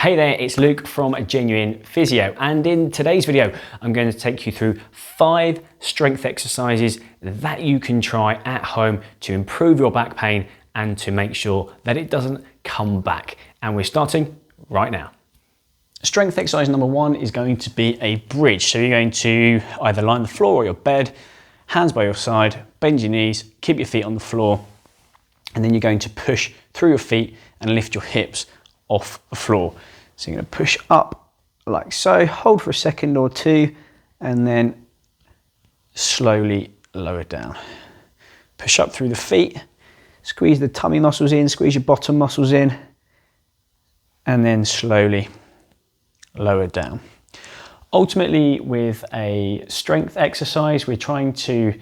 Hey there, it's Luke from Genuine Physio, and in today's video I'm going to take you through 5 strength exercises that you can try at home to improve your back pain and to make sure that it doesn't come back. And we're starting right now. Strength exercise number 1 is going to be a bridge. So you're going to either lie on the floor or your bed, hands by your side, bend your knees, keep your feet on the floor, and then you're going to push through your feet and lift your hips off the floor. So you're going to push up like so, hold for a second or two, and then slowly lower down. Push up through the feet, squeeze the tummy muscles in, squeeze your bottom muscles in, and then slowly lower down. Ultimately, with a strength exercise, we're trying to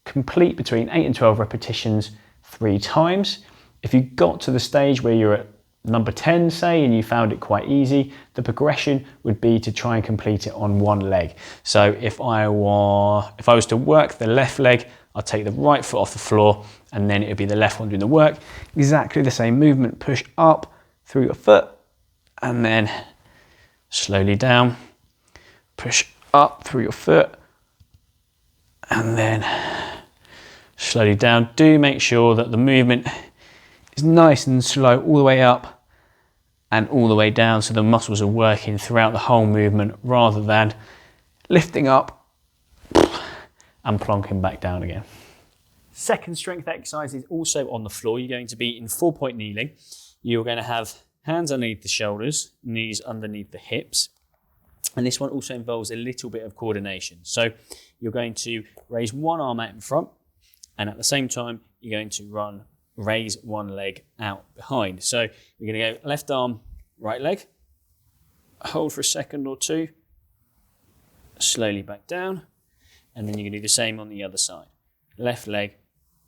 complete between 8 and 12 repetitions 3 times. If you got to the stage where you're at number 10, say, and you found it quite easy, the progression would be to try and complete it on one leg. So if I was to work the left leg, I'll take the right foot off the floor, and then it'll be the left one doing the work. Exactly the same movement, push up through your foot, and then slowly down, push up through your foot, and then slowly down. Do make sure that the movement is nice and slow all the way up and all the way down, so the muscles are working throughout the whole movement rather than lifting up and plonking back down again. Second strength exercise is also on the floor. You're going to be in 4-point kneeling. You're going to have hands underneath the shoulders, knees underneath the hips. And this one also involves a little bit of coordination. So you're going to raise one arm out in front, and at the same time, you're going to raise one leg out behind. So we're going to go left arm, right leg, hold for a second or two, slowly back down, and then you're going to do the same on the other side. Left leg,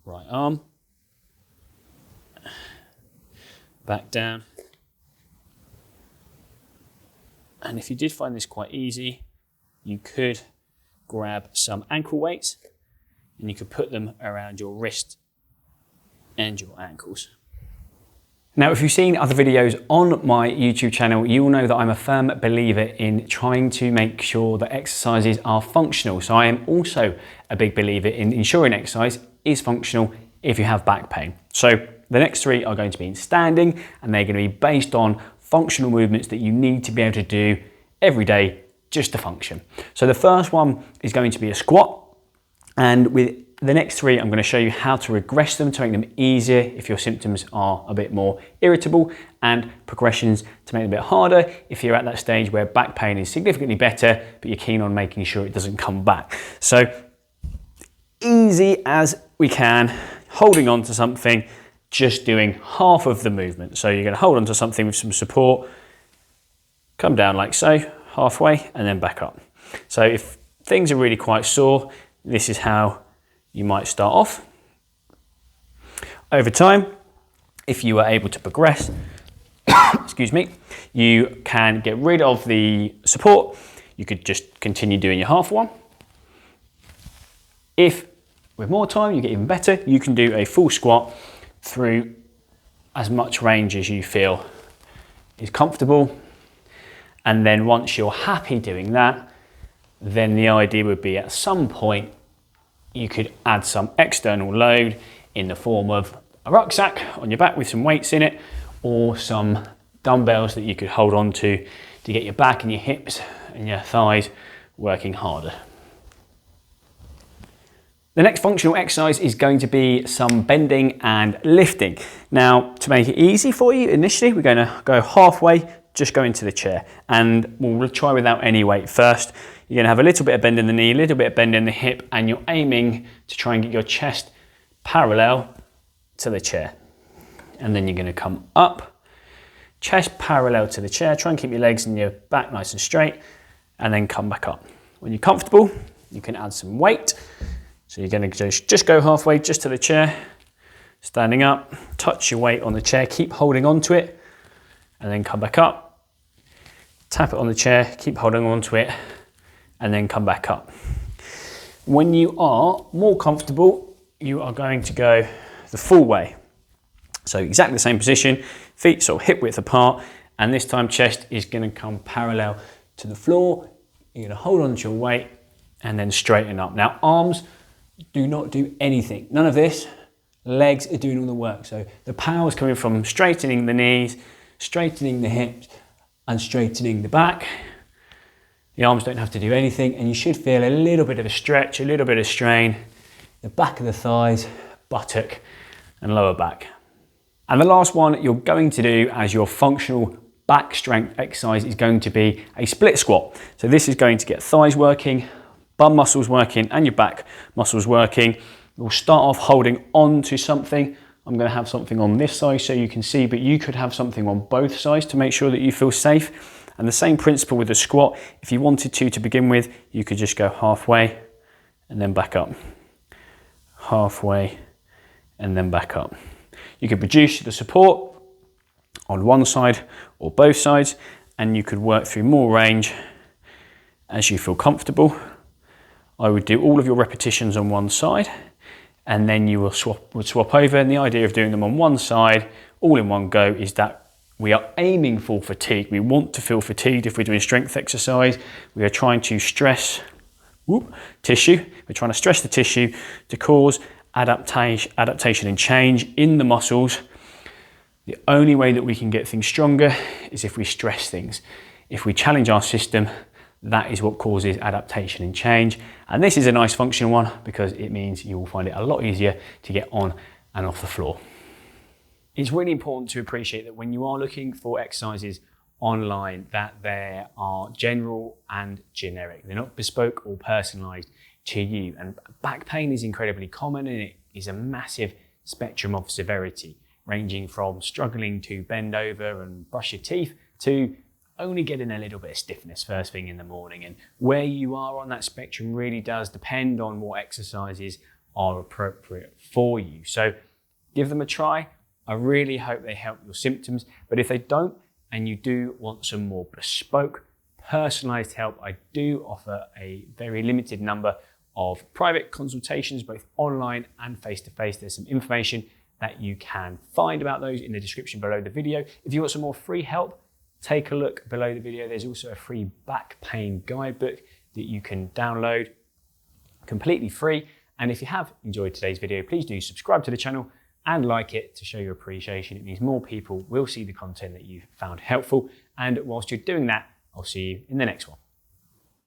right arm, back down. And if you did find this quite easy, you could grab some ankle weights and you could put them around your wrist and your ankles. Now, if you've seen other videos on my YouTube channel, you will know that I'm a firm believer in trying to make sure that exercises are functional. So I am also a big believer in ensuring exercise is functional if you have back pain. So the next 3 are going to be in standing, and they're going to be based on functional movements that you need to be able to do every day just to function. So the first one is going to be a squat, and with the next 3, I'm going to show you how to regress them to make them easier if your symptoms are a bit more irritable, and progressions to make them a bit harder if you're at that stage where back pain is significantly better, but you're keen on making sure it doesn't come back. So easy as we can, holding on to something, just doing half of the movement. So you're going to hold on to something with some support, come down like so, halfway, and then back up. So if things are really quite sore, this is how you might start off. Over time, if you are able to progress, excuse me, you can get rid of the support. You could just continue doing your half one. If with more time you get even better, you can do a full squat through as much range as you feel is comfortable. And then once you're happy doing that, then the idea would be at some point you could add some external load in the form of a rucksack on your back with some weights in it, or some dumbbells that you could hold on to get your back and your hips and your thighs working harder. The next functional exercise is going to be some bending and lifting. Now, to make it easy for you, initially we're going to go halfway, just go into the chair, and we'll try without any weight first. You're going to have a little bit of bend in the knee, a little bit of bend in the hip, and you're aiming to try and get your chest parallel to the chair. And then you're going to come up, chest parallel to the chair, try and keep your legs and your back nice and straight, and then come back up. When you're comfortable, you can add some weight. So you're going to just go halfway, just to the chair, standing up, touch your weight on the chair, keep holding on to it, and then come back up, tap it on the chair, keep holding on to it, and then come back up. When you are more comfortable, you are going to go the full way. So exactly the same position, feet sort of hip width apart, And this time chest is going to come parallel to the floor. You're going to hold on to your weight and then straighten up. Now arms do not do anything. None of this. Legs are doing all the work. So the power is coming from straightening the knees, straightening the hips and straightening the back. The arms don't have to do anything, and you should feel a little bit of a stretch, a little bit of strain, the back of the thighs, buttock and lower back. And the last one you're going to do as your functional back strength exercise is going to be a split squat. So this is going to get thighs working, bum muscles working and your back muscles working. We'll start off holding on to something. I'm going to have something on this side so you can see, but you could have something on both sides to make sure that you feel safe. And the same principle with the squat. If you wanted to begin with, you could just go halfway and then back up. Halfway and then back up. You could produce the support on one side or both sides, and you could work through more range as you feel comfortable. I would do all of your repetitions on one side, and then you will swap over. And the idea of doing them on one side all in one go is that we are aiming for fatigue. We want to feel fatigued if we're doing strength exercise. We are trying to stress tissue. We're trying to stress the tissue to cause adaptation and change in the muscles. The only way that we can get things stronger is if we stress things. If we challenge our system, that is what causes adaptation and change. And this is a nice functional one because it means you will find it a lot easier to get on and off the floor. It's really important to appreciate that when you are looking for exercises online, that they are general and generic. They're not bespoke or personalized to you. And back pain is incredibly common, and it is a massive spectrum of severity, ranging from struggling to bend over and brush your teeth to only getting a little bit of stiffness first thing in the morning. And where you are on that spectrum really does depend on what exercises are appropriate for you. So give them a try. I really hope they help your symptoms, but if they don't and you do want some more bespoke, personalized help, I do offer a very limited number of private consultations, both online and face-to-face. There's some information that you can find about those in the description below the video. If you want some more free help, take a look below the video. There's also a free back pain guidebook that you can download completely free. And if you have enjoyed today's video, please do subscribe to the channel and like it to show your appreciation. It means more people will see the content that you've found helpful. And whilst you're doing that, I'll see you in the next one.